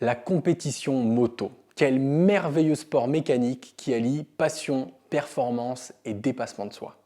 La compétition moto. Quel merveilleux sport mécanique qui allie passion, performance et dépassement de soi.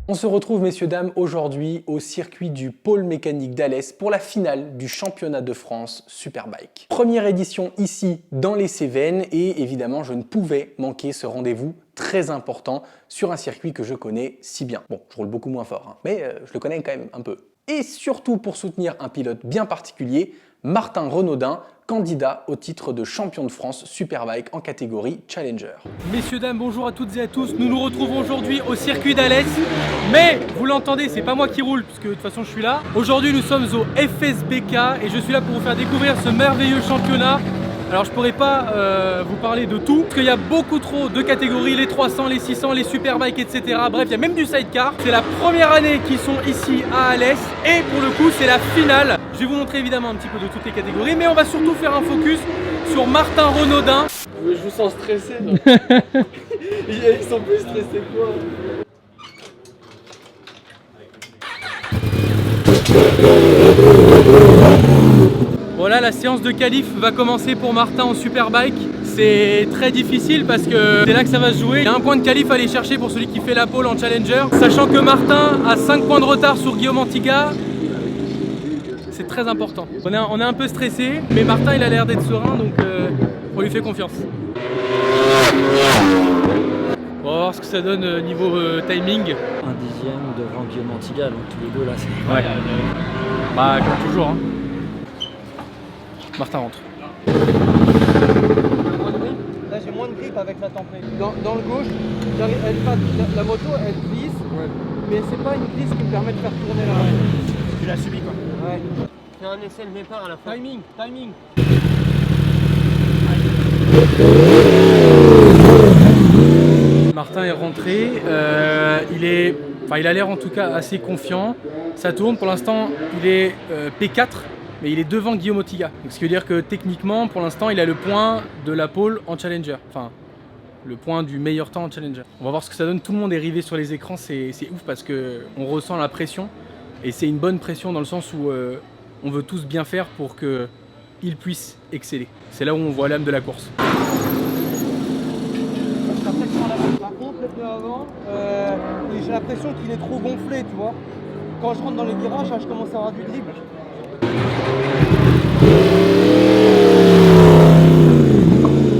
On se retrouve, messieurs, dames, aujourd'hui au circuit du pôle mécanique d'Alès pour la finale du championnat de France Superbike. Première édition ici dans les Cévennes et évidemment, je ne pouvais manquer ce rendez-vous très important sur un circuit que je connais si bien. Bon, je roule beaucoup moins fort, mais je le connais quand même un peu. Et surtout pour soutenir un pilote bien particulier, Martin Renaudin, candidat au titre de champion de France Superbike en catégorie Challenger. Messieurs, dames, bonjour à toutes et à tous. Nous nous retrouvons aujourd'hui au circuit d'Alès. Mais vous l'entendez, c'est pas moi qui roule, puisque de toute façon je suis là. Aujourd'hui nous sommes au FSBK et je suis là pour vous faire découvrir ce merveilleux championnat. Alors je pourrais pas vous parler de tout, parce qu'il y a beaucoup trop de catégories, les 300, les 600, les Superbikes, etc. Bref, il y a même du sidecar. C'est la première année qu'ils sont ici à Alès et pour le coup c'est la finale. Je vais vous montrer évidemment un petit peu de toutes les catégories, mais on va surtout faire un focus sur Martin Renaudin. Je vous sens stressé. Ils sont plus stressés que moi. Voilà, la séance de qualif va commencer pour Martin en Superbike. C'est très difficile parce que c'est là que ça va se jouer. Il y a un point de qualif à aller chercher pour celui qui fait la pole en Challenger. Sachant que Martin a 5 points de retard sur Guillaume Antiga. C'est très important. On est un peu stressé, mais Martin il a l'air d'être serein, donc on lui fait confiance. On va voir ce que ça donne niveau timing. Un dixième devant Guillaume Antiga, donc tous les deux là c'est... Ouais. Bah comme toujours. Hein. Martin rentre. Là j'ai moins de grip avec la tempête. Dans le gauche, la moto elle glisse, mais c'est pas une glisse qui me permet de faire tourner la moto. Tu l'as subi quoi. Ouais. Fais un essai de départ à la fin. Timing. Martin est rentré, il a l'air en tout cas assez confiant. Ça tourne, pour l'instant il est P4, mais il est devant Guillaume Antiga. Donc, ce qui veut dire que techniquement, pour l'instant, il a le point de la pole en Challenger. Enfin, le point du meilleur temps en Challenger. On va voir ce que ça donne. Tout le monde est rivé sur les écrans, c'est ouf parce qu'on ressent la pression. Et c'est une bonne pression dans le sens où on veut tous bien faire pour qu'il puisse exceller. C'est là où on voit l'âme de la course. Par contre, le pneu avant, j'ai l'impression qu'il est trop gonflé, tu vois. Quand je rentre dans les virages, je commence à avoir du dribble.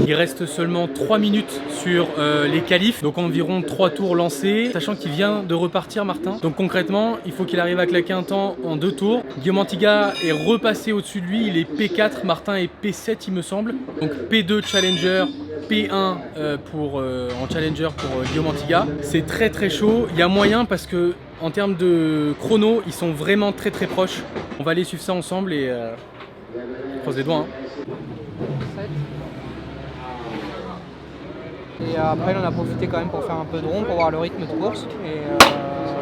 Il reste seulement 3 minutes sur les qualifs, donc environ 3 tours lancés, sachant qu'il vient de repartir Martin. Donc concrètement, il faut qu'il arrive à claquer un temps en 2 tours. Guillaume Antiga est repassé au-dessus de lui, il est P4, Martin est P7 il me semble. Donc P2 Challenger, P1 en Challenger pour Guillaume Antiga. C'est très très chaud, il y a moyen parce que en termes de chrono, ils sont vraiment très très proches. On va aller suivre ça ensemble et croise les doigts. Hein. Et après, on a profité quand même pour faire un peu de rond, pour voir le rythme de course. Et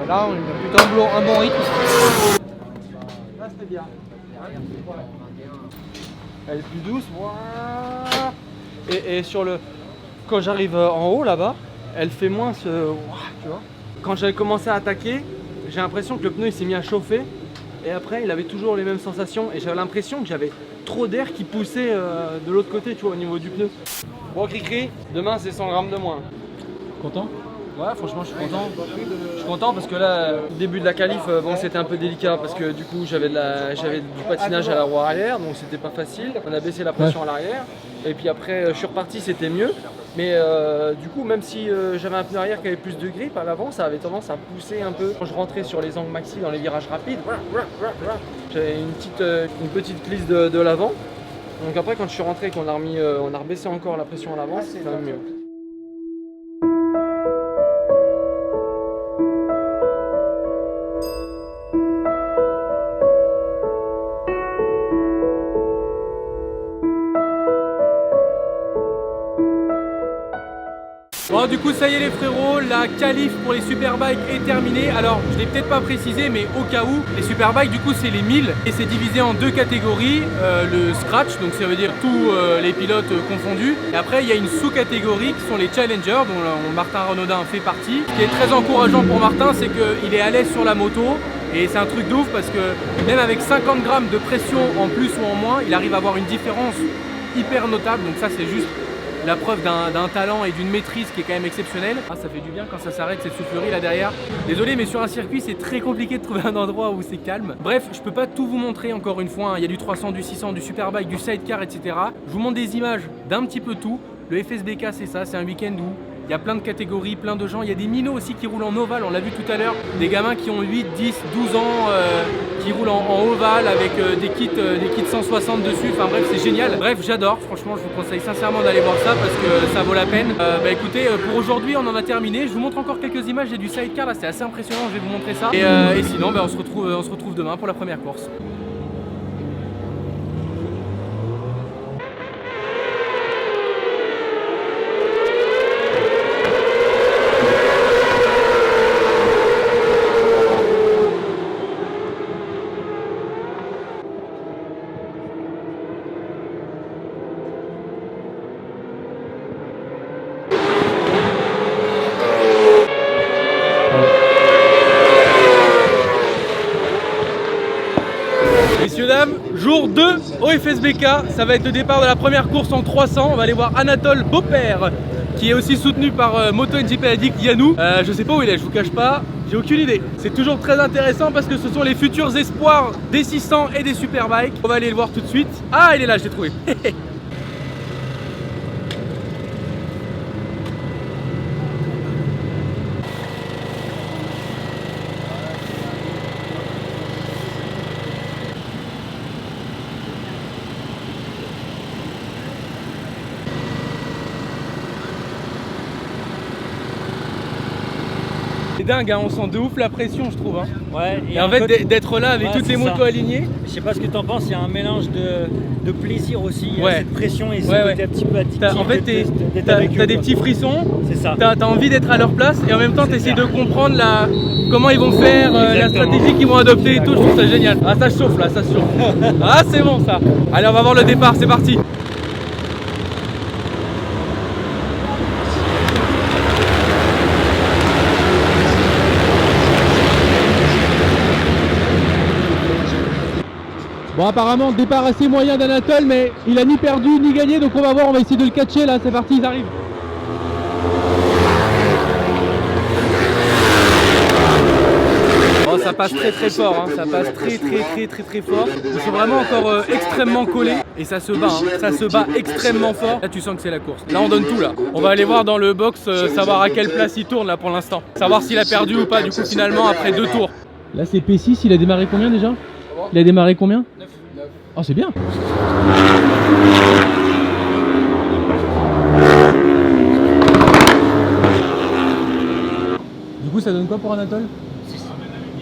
là, on a plutôt un bon rythme. Là, c'était bien. Elle est plus douce. Et sur le... Quand j'arrive en haut, là-bas, elle fait moins ce... Tu vois. Quand j'avais commencé à attaquer, j'ai l'impression que le pneu il s'est mis à chauffer. Et après, il avait toujours les mêmes sensations. Et j'avais l'impression que j'avais trop d'air qui poussait de l'autre côté, tu vois, au niveau du pneu. Bon, Cricri, demain c'est 100 grammes de moins. Content ? Ouais, franchement, je suis content. Je suis content parce que là, au début de la qualif, bon, c'était un peu délicat parce que du coup, j'avais du patinage à la roue arrière, donc c'était pas facile. On a baissé la pression à l'arrière. Et puis après, je suis reparti, c'était mieux. Mais du coup, même si j'avais un pneu arrière qui avait plus de grip, à l'avant, ça avait tendance à pousser un peu. Quand je rentrais sur les angles maxi dans les virages rapides, j'avais une petite glisse de l'avant. Donc après, quand je suis rentré et qu'on a rebaissé encore la pression à l'avant, c'est quand même mieux. Bon, du coup ça y est les frérots, la qualif pour les Superbikes est terminée. Alors je l'ai peut-être pas précisé, mais au cas où, les Superbikes du coup c'est les 1000 et c'est divisé en 2 catégories. Le scratch, donc ça veut dire tous les pilotes confondus. Et après il y a une sous-catégorie qui sont les challengers dont Martin Renaudin fait partie. Ce qui est très encourageant pour Martin, c'est qu'il est à l'aise sur la moto Et c'est un truc de ouf parce que même avec 50 grammes de pression en plus ou en moins, il arrive à avoir une différence hyper notable. Donc ça c'est juste la preuve d'un talent et d'une maîtrise qui est quand même exceptionnelle. Ah, ça fait du bien quand ça s'arrête cette soufflerie là derrière. Désolé mais sur un circuit c'est très compliqué de trouver un endroit où c'est calme. Bref, je peux pas tout vous montrer encore une fois, hein. Il y a du 300, du 600, du Superbike, du sidecar, etc. Je vous montre des images d'un petit peu tout. Le FSBK c'est ça, c'est un week-end où il y a plein de catégories, plein de gens. Il y a des minots aussi qui roulent en ovale, on l'a vu tout à l'heure. Des gamins qui ont 8, 10, 12 ans qui roulent en ovale avec des kits 160 dessus. Enfin bref, c'est génial. Bref, j'adore. Franchement, je vous conseille sincèrement d'aller voir ça parce que ça vaut la peine. Bah écoutez, pour aujourd'hui, on en a terminé. Je vous montre encore quelques images. J'ai du sidecar là, c'est assez impressionnant. Je vais vous montrer ça. Et sinon, bah, on se retrouve demain pour la première course. Messieurs, dames, jour 2 au FSBK, ça va être le départ de la première course en 300. On va aller voir Anatole Beaupère, qui est aussi soutenu par MotoGP Addict Yannou. Je sais pas où il est, je vous cache pas, j'ai aucune idée. C'est toujours très intéressant parce que ce sont les futurs espoirs des 600 et des Superbikes. On va aller le voir tout de suite. Ah, il est là, je l'ai trouvé. C'est dingue, hein, on sent de ouf la pression, je trouve. Hein. Ouais, et en fait, d'être là avec toutes les motos alignées. Je sais pas ce que t'en penses, il y a un mélange de plaisir aussi, ouais. Cette pression et ce côté un petit peu addictif. En fait, t'as des petits frissons, c'est ça. T'as envie d'être à leur place et en même temps, t'essaies de comprendre comment ils vont faire, la stratégie qu'ils vont adopter et tout. Je trouve ça génial. Ah, ça chauffe là, ça chauffe. Ah, c'est bon ça. Allez, on va voir le départ, c'est parti. Bon, apparemment départ assez moyen d'Anatole, mais il a ni perdu ni gagné, donc on va voir, on va essayer de le catcher là, c'est parti, ils arrivent. Bon, ça passe très très fort, hein. Ça passe très fort. Ils sont vraiment encore extrêmement collés et ça se bat, hein. Ça se bat extrêmement fort. Là tu sens que c'est la course, là on donne tout là. On va aller voir dans le box, savoir à quelle place il tourne là pour l'instant. Savoir s'il a perdu ou pas du coup finalement après 2 tours. Là c'est P6, il a démarré combien déjà? Il a démarré combien? 9. Oh, c'est bien. Du coup, ça donne quoi pour Anatole?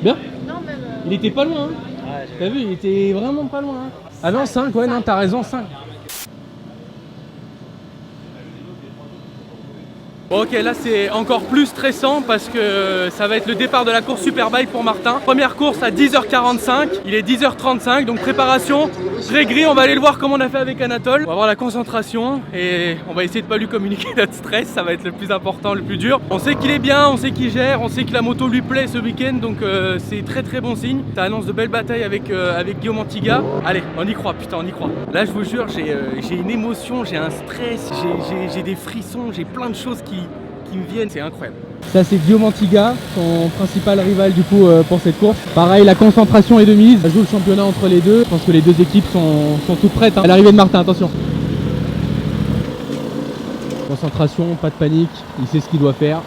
Bien. Non, même. Il était pas loin. Hein. Ouais, t'as vu, il était vraiment pas loin. Hein. Ah non, 5, ouais, non, t'as raison, 5. Ok, là c'est encore plus stressant parce que ça va être le départ de la course Superbike pour Martin. Première course à 10h45, il est 10h35, donc préparation, gris, on va aller le voir comme on a fait avec Anatole. On va avoir la concentration et on va essayer de pas lui communiquer notre stress, ça va être le plus important, le plus dur. On sait qu'il est bien, on sait qu'il gère, on sait que la moto lui plaît ce week-end, donc c'est très bon signe. Ça annonce de belles batailles avec Guillaume Antiga. Allez, on y croit, putain, on y croit. Là je vous jure, j'ai une émotion, j'ai un stress, j'ai des frissons, j'ai plein de choses qui me viennent, c'est incroyable. Ça c'est Guillaume Antiga, son principal rival du coup pour cette course. Pareil, la concentration est de mise, ça joue le championnat entre les deux. Je pense que les deux équipes sont toutes prêtes, hein. À l'arrivée de Martin, attention. Concentration, pas de panique, il sait ce qu'il doit faire.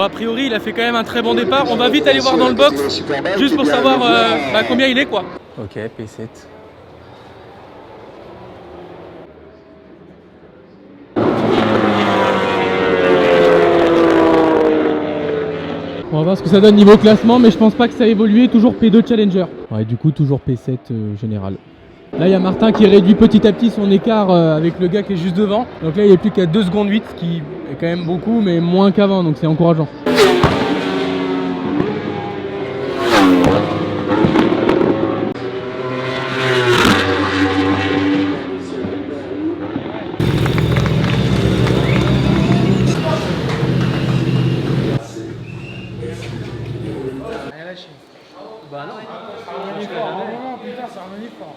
A priori il a fait quand même un très bon départ. On va vite aller voir dans le box juste pour savoir combien il est quoi. Ok, P7. On va voir ce que ça donne niveau classement, mais je pense pas que ça a évolué. Toujours P2 Challenger. Ouais, du coup, toujours P7 général. Là, il y a Martin qui réduit petit à petit son écart avec le gars qui est juste devant. Donc là, il est plus qu'à 2 secondes 8, ce qui est quand même beaucoup, mais moins qu'avant, donc c'est encourageant. Bah non, putain, c'est un effort.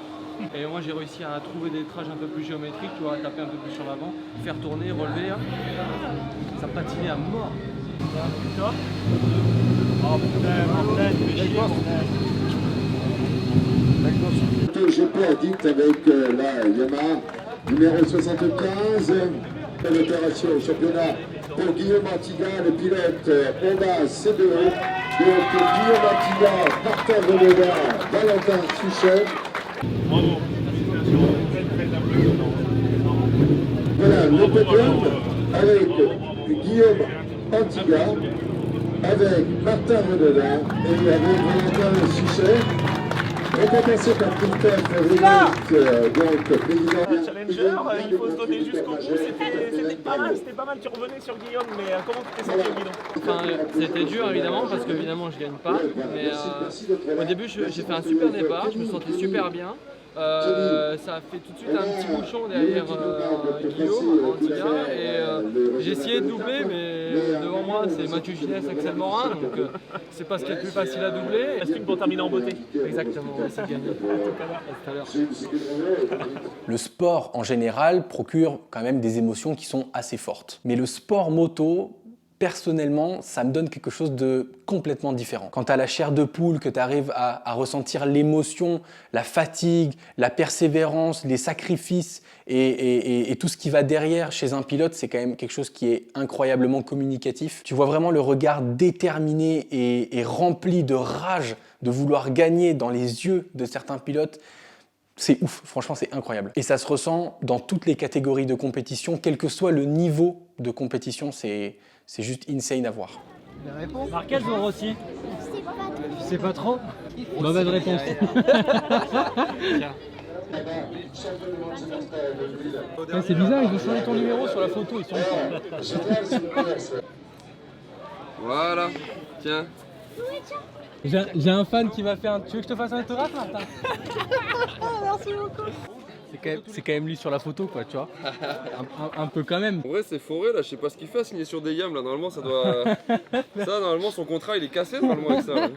Et moi j'ai réussi à trouver des trages un peu plus géométriques, tu vois, à taper un peu plus sur l'avant, faire tourner, relever. Hein. Ça patinait à mort. Oh putain, GP Addict avec la Yamaha numéro 75. L'opération au championnat pour Guillaume Antiga, le pilote Honda C2. Donc Guillaume Antiga, Martin Renauda, Valentin Suchet. Voilà le podium avec Guillaume Antiga, avec Martin Renauda et avec Valentin Suchet. Récompensé par Christophe Rivet, donc président. Challenger, il faut se donner jusqu'au bout. C'était pas mal, tu revenais sur Guillaume, mais comment tu t'es senti au guidon? Enfin, c'était dur évidemment, parce que évidemment je gagne pas. Mais au début j'ai fait un super départ, je me sentais super bien. Ça a fait tout de suite un petit bouchon derrière Guillaume Antiga et j'ai essayé de doubler, mais devant moi c'est Mathieu Ginès, Axel Morin, donc c'est pas ce qui est le plus facile à doubler. Reste une pour terminer en beauté. Exactement, c'est gagné. À tout à l'heure. Le sport en général procure quand même des émotions qui sont assez fortes. Mais le sport moto, personnellement, ça me donne quelque chose de complètement différent. Quand tu as la chair de poule, que tu arrives à ressentir l'émotion, la fatigue, la persévérance, les sacrifices et tout ce qui va derrière chez un pilote, c'est quand même quelque chose qui est incroyablement communicatif. Tu vois vraiment le regard déterminé et rempli de rage de vouloir gagner dans les yeux de certains pilotes. C'est ouf, franchement c'est incroyable. Et ça se ressent dans toutes les catégories de compétition, quel que soit le niveau de compétition, c'est juste insane à voir. Marquez ou Rossi? Je sais pas trop. Mauvaise réponse. Ouais, c'est bizarre, ils ont changé ton numéro sur la photo, ils sont Voilà, tiens. J'ai un fan qui m'a fait un... Tu veux que je te fasse un autographe, Martin? Merci beaucoup. C'est quand même lui sur la photo, quoi, tu vois. Un peu quand même. En vrai, c'est foré là, je sais pas ce qu'il fait à signer sur des yams là. Normalement, ça doit. Ça, normalement, son contrat il est cassé normalement avec ça. Là.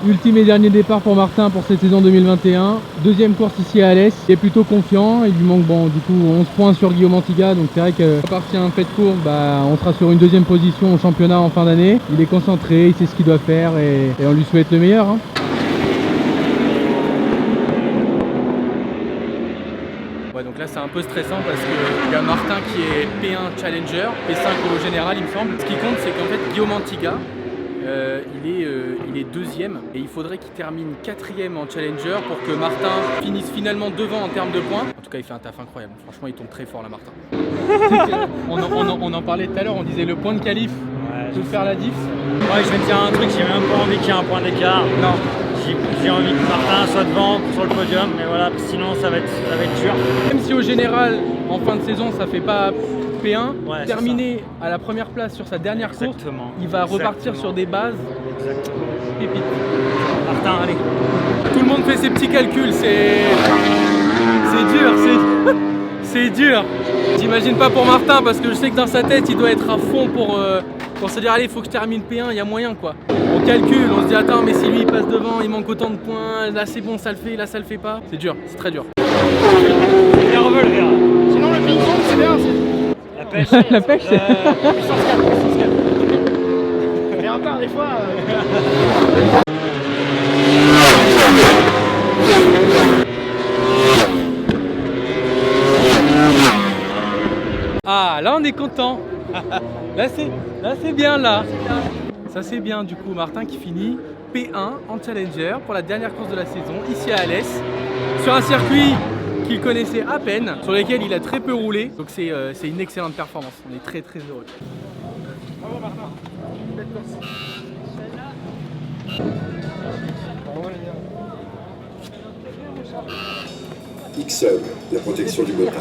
Ultime et dernier départ pour Martin pour cette saison 2021. Deuxième course ici à Alès. Il est plutôt confiant. Il lui manque, bon, du coup, 11 points sur Guillaume Antiga. Donc, c'est vrai qu'à partir d'un fait de course, on sera sur une deuxième position au championnat en fin d'année. Il est concentré, il sait ce qu'il doit faire et on lui souhaite le meilleur. Hein. Ouais, donc là c'est un peu stressant parce qu'il y a Martin qui est P1 Challenger, P5 au général il me semble. Ce qui compte c'est qu'en fait Guillaume Antiga, il est deuxième et il faudrait qu'il termine quatrième en Challenger pour que Martin finisse finalement devant en termes de points. En tout cas il fait un taf incroyable, franchement il tombe très fort là Martin. on en parlait tout à l'heure, on disait le point de qualif peut faire la diff. Ouais, je vais te dire un truc, j'ai même pas envie qu'il y ait un point d'écart. Non. J'ai envie que Martin soit devant sur le podium, mais voilà, sinon ça va être dur. Même si au général, en fin de saison, ça fait pas P1, Ouais, terminé à la première place sur sa dernière course, Exactement. il va repartir Exactement. sur des bases pépites. Martin, allez. Tout le monde fait ses petits calculs, c'est dur, c'est dur. J'imagine pas pour Martin parce que je sais que dans sa tête, il doit être à fond pour se dire allez, il faut que je termine P1, il y a moyen quoi. On calcule, on se dit attends, mais si lui il passe devant, il manque autant de points, là c'est bon, ça le fait, là ça le fait pas. C'est dur, c'est très dur. Bien revu, le gars. Sinon, le ping-pong, c'est bien. La pêche. La pêche, Puissance 4. Mais encore, des fois. Ah, là on est content. Là c'est bien là. Ça c'est bien du coup, Martin qui finit P1 en Challenger pour la dernière course de la saison ici à Alès, sur un circuit qu'il connaissait à peine, sur lequel il a très peu roulé. Donc c'est une excellente performance. On est très heureux. Bravo, Martin. Belle course. Ixon, la protection du moteur.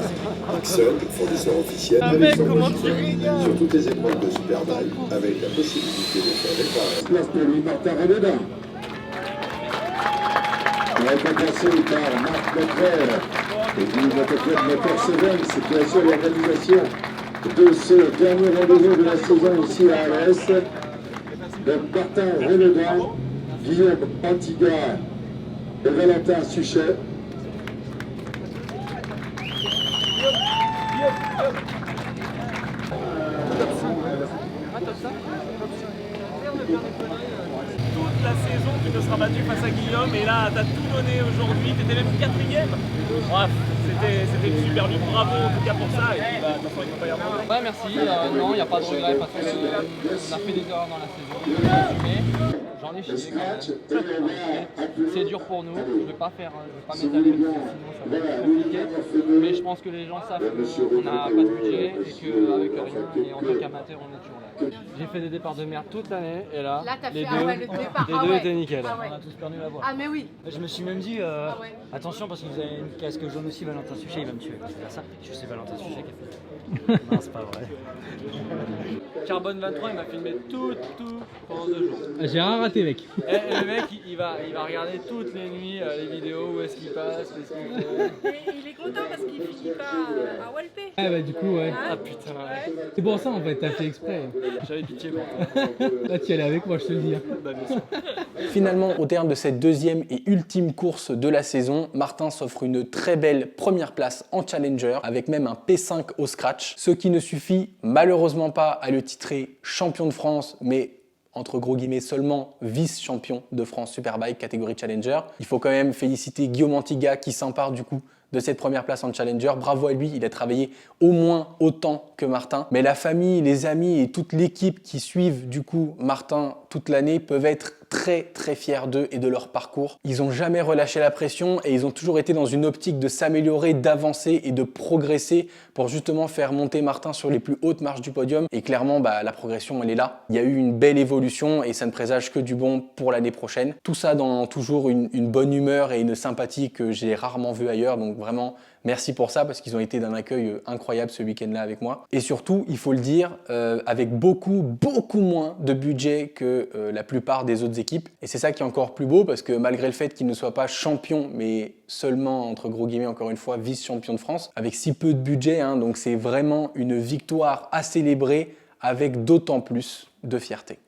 Ixon, fournisseur officiel de l'électroménager sur toutes les épreuves de Superbike, avec la possibilité de faire réparer. Place pour lui, Martin Renaudin. Récompensé par Marc Leclerc et du motoclub Motor Seven, c'est qui assure l'organisation de ce dernier rendez-vous de la saison ici à Alès. Donc Martin Renaudin, Guillaume Antiga et Valentin Suchet. Toute la saison, tu te seras battu face à Guillaume et là, tu as tout donné aujourd'hui. Tu étais même 4e. Bref, c'était une super lutte. Bravo en tout cas pour ça. Et puis, bah, de toute façon, il ne faut pas y avoir. Ouais, merci. Non, il n'y a pas de regret parce qu'on a fait des erreurs dans la saison. Mais j'en ai chié quand même. C'est dur pour nous. Je ne vais pas m'étaler parce que sinon ça va être compliqué. Mais je pense que les gens savent qu'on n'a pas de budget et qu'avec rien, et en tant qu'amateur, on est toujours là. J'ai fait des départs de merde toute l'année et là, les deux étaient nickel. Ah ouais. On a tous perdu la voix. Ah mais oui. Je me suis même dit, ouais. attention parce que vous avez une casque jaune aussi, Valentin Suchet, il va me tuer. C'est ça. Je sais Valentin Suchet qui a fait. Non, c'est pas vrai. Carbone 23, il m'a filmé tout pendant 2 jours. J'ai rien raté, mec. Et le mec, il va regarder toutes les nuits les vidéos, où est-ce qu'il passe, qu'est-ce qu'il fait. Et il est content parce qu'il finit pas à Walpé. Ah bah du coup, ouais. Ah putain, C'est pour ça en fait, t'as fait exprès. j'avais pitié pour toi. Là, tu y allais avec moi, je te le dis. Bah, bien sûr. Finalement, au terme de cette deuxième et ultime course de la saison, Martin s'offre une très belle première place en Challenger, avec même un P5 au scratch, ce qui ne suffit malheureusement pas à le titrer champion de France, mais entre gros guillemets seulement vice-champion de France Superbike catégorie Challenger. Il faut quand même féliciter Guillaume Antiga qui s'empare du coup de cette première place en Challenger. Bravo à lui, il a travaillé au moins autant que Martin. Mais la famille, les amis et toute l'équipe qui suivent du coup Martin toute l'année peuvent être très fiers d'eux et de leur parcours. Ils n'ont jamais relâché la pression et ils ont toujours été dans une optique de s'améliorer, d'avancer et de progresser pour justement faire monter Martin sur les plus hautes marches du podium. Et clairement, la progression, elle est là. Il y a eu une belle évolution et ça ne présage que du bon pour l'année prochaine. Tout ça dans toujours une bonne humeur et une sympathie que j'ai rarement vue ailleurs. Donc vraiment, merci pour ça parce qu'ils ont été d'un accueil incroyable ce week-end-là avec moi. Et surtout, il faut le dire, avec beaucoup moins de budget que la plupart des autres équipes. Et c'est ça qui est encore plus beau parce que malgré le fait qu'ils ne soient pas champions, mais seulement, entre gros guillemets, encore une fois, vice-champion de France, avec si peu de budget, donc c'est vraiment une victoire à célébrer avec d'autant plus de fierté.